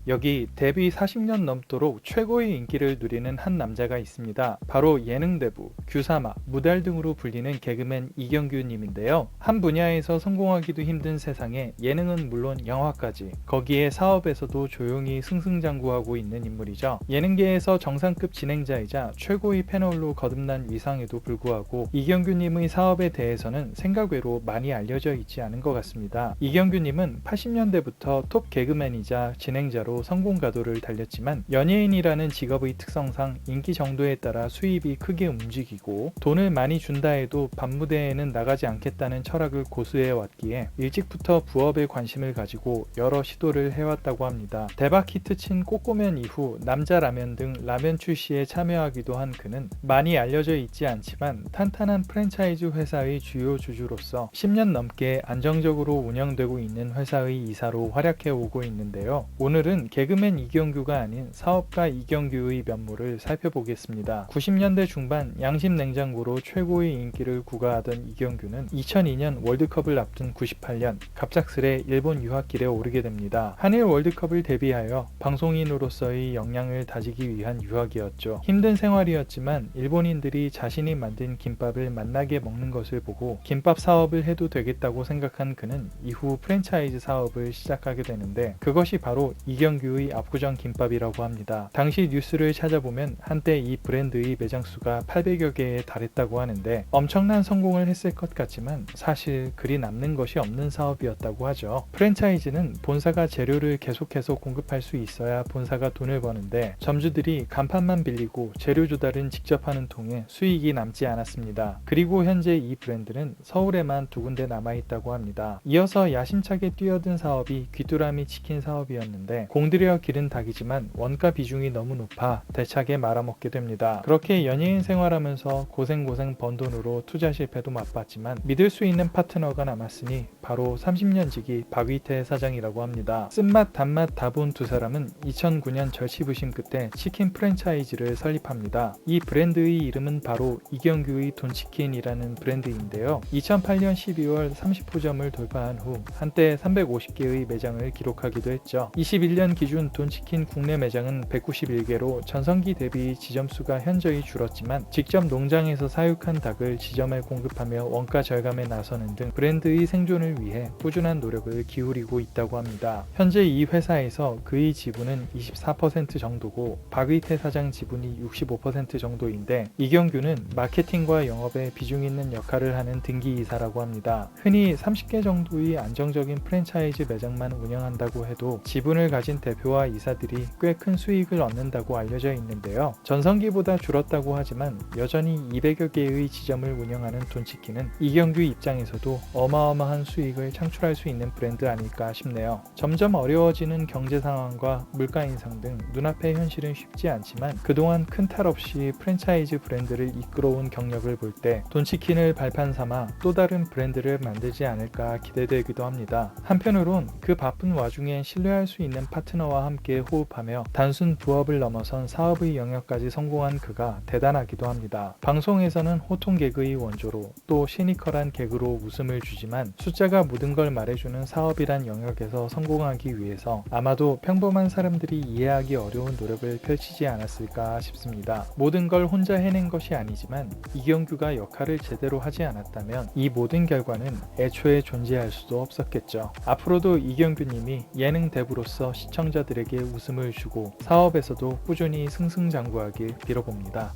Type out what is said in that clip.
여기 데뷔 40년 넘도록 최고의 인기를 누리는 한 남자가 있습니다. 바로 예능대부, 규사마, 무달 등으로 불리는 개그맨 이경규 님인데요. 한 분야에서 성공하기도 힘든 세상에 예능은 물론 영화까지, 거기에 사업에서도 조용히 승승장구하고 있는 인물이죠. 예능계에서 정상급 진행자이자 최고의 패널로 거듭난 위상에도 불구하고 이경규 님의 사업에 대해서는 생각외로 많이 알려져 있지 않은 것 같습니다. 이경규 님은 80년대부터 톱 개그맨이자 진행자로 성공 가도를 달렸지만 연예인이라는 직업의 특성상 인기 정도에 따라 수입이 크게 움직이고 돈을 많이 준다 해도 밤무대에는 나가지 않겠다는 철학을 고수해 왔기에 일찍부터 부업에 관심을 가지고 여러 시도를 해왔다고 합니다. 대박 히트친 꼬꼬면 이후 남자라면 등 라면 출시에 참여하기도 한 그는 많이 알려져 있지 않지만 탄탄한 프랜차이즈 회사의 주요 주주로서 10년 넘게 안정적으로 운영되고 있는 회사의 이사로 활약해 오고 있는데요. 오늘은 개그맨 이경규가 아닌 사업가 이경규의 면모를 살펴보겠습니다. 90년대 중반 양심 냉장고로 최고의 인기를 구가하던 이경규는 2002년 월드컵을 앞둔 98년 갑작스레 일본 유학길에 오르게 됩니다. 한일 월드컵을 대비하여 방송인으로서의 역량을 다지기 위한 유학이었죠. 힘든 생활이었지만 일본인들이 자신이 만든 김밥을 맛나게 먹는 것을 보고 김밥 사업을 해도 되겠다고 생각한 그는 이후 프랜차이즈 사업을 시작하게 되는데 그것이 바로 이경규의 압구정 김밥이라고 합니다. 당시 뉴스를 찾아보면 한때 이 브랜드의 매장 수가 800여 개에 달했다고 하는데 엄청난 성공을 했을 것 같지만 사실 그리 남는 것이 없는 사업이었다고 하죠. 프랜차이즈는 본사가 재료를 계속해서 공급할 수 있어야 본사가 돈을 버는데 점주들이 간판만 빌리고 재료 조달은 직접 하는 통에 수익이 남지 않았습니다. 그리고 현재 이 브랜드는 서울에만 2군데 남아있다고 합니다. 이어서 야심차게 뛰어든 사업이 귀뚜라미 치킨 사업이었는데 공들여 기른 닭이지만 원가 비중이 너무 높아 대차게 말아먹게 됩니다. 그렇게 연예인 생활하면서 고생고생 번 돈으로 투자 실패도 맛봤지만 믿을 수 있는 파트너가 남았으니 바로 30년 지기 박위태 사장이라고 합니다. 쓴맛 단맛 다 본 두 사람은 2009년 절치부심 끝에 치킨 프랜차이즈를 설립합니다. 이 브랜드의 이름은 바로 이경규의 돈치킨이라는 브랜드인데요. 2008년 12월 30호점을 돌파한 후 한때 350개의 매장을 기록하기도 했죠. 21년 기준 돈치킨 국내 매장은 191개로 전성기 대비 지점수가 현저히 줄었지만 직접 농장에서 사육한 닭을 지점에 공급하며 원가 절감에 나서는 등 브랜드의 생존을 위해 꾸준한 노력을 기울이고 있다고 합니다. 현재 이 회사에서 그의 지분은 24% 정도고 박의태 사장 지분이 65% 정도인데 이경규는 마케팅과 영업에 비중 있는 역할을 하는 등기이사라고 합니다. 흔히 30개 정도의 안정적인 프랜차이즈 매장만 운영한다고 해도 지분을 가진 대표와 이사들이 꽤 큰 수익을 얻는다고 알려져 있는데요. 전성기보다 줄었다고 하지만 여전히 200여 개의 지점을 운영하는 돈치킨은 이경규 입장에서도 어마어마한 수익을 창출할 수 있는 브랜드 아닐까 싶네요. 점점 어려워지는 경제 상황과 물가 인상 등 눈앞의 현실은 쉽지 않지만 그동안 큰 탈 없이 프랜차이즈 브랜드를 이끌어온 경력을 볼 때 돈치킨을 발판 삼아 또 다른 브랜드를 만들지 않을까 기대되기도 합니다. 한편으론 그 바쁜 와중에 신뢰할 수 있는 파트너와 함께 호흡하며 단순 부업을 넘어선 사업의 영역까지 성공한 그가 대단하기도 합니다. 방송에서는 호통 개그의 원조로 또 시니컬한 개그로 웃음을 주지만 숫자가 모든 걸 말해주는 사업이란 영역에서 성공하기 위해서 아마도 평범한 사람들이 이해하기 어려운 노력을 펼치지 않았을까 싶습니다. 모든 걸 혼자 해낸 것이 아니지만 이경규가 역할을 제대로 하지 않았다면 이 모든 결과는 애초에 존재할 수도 없었겠죠. 앞으로도 이경규님이 예능 대부로서 시청자들에게 웃음을 주고 사업에서도 꾸준히 승승장구하길 빌어봅니다.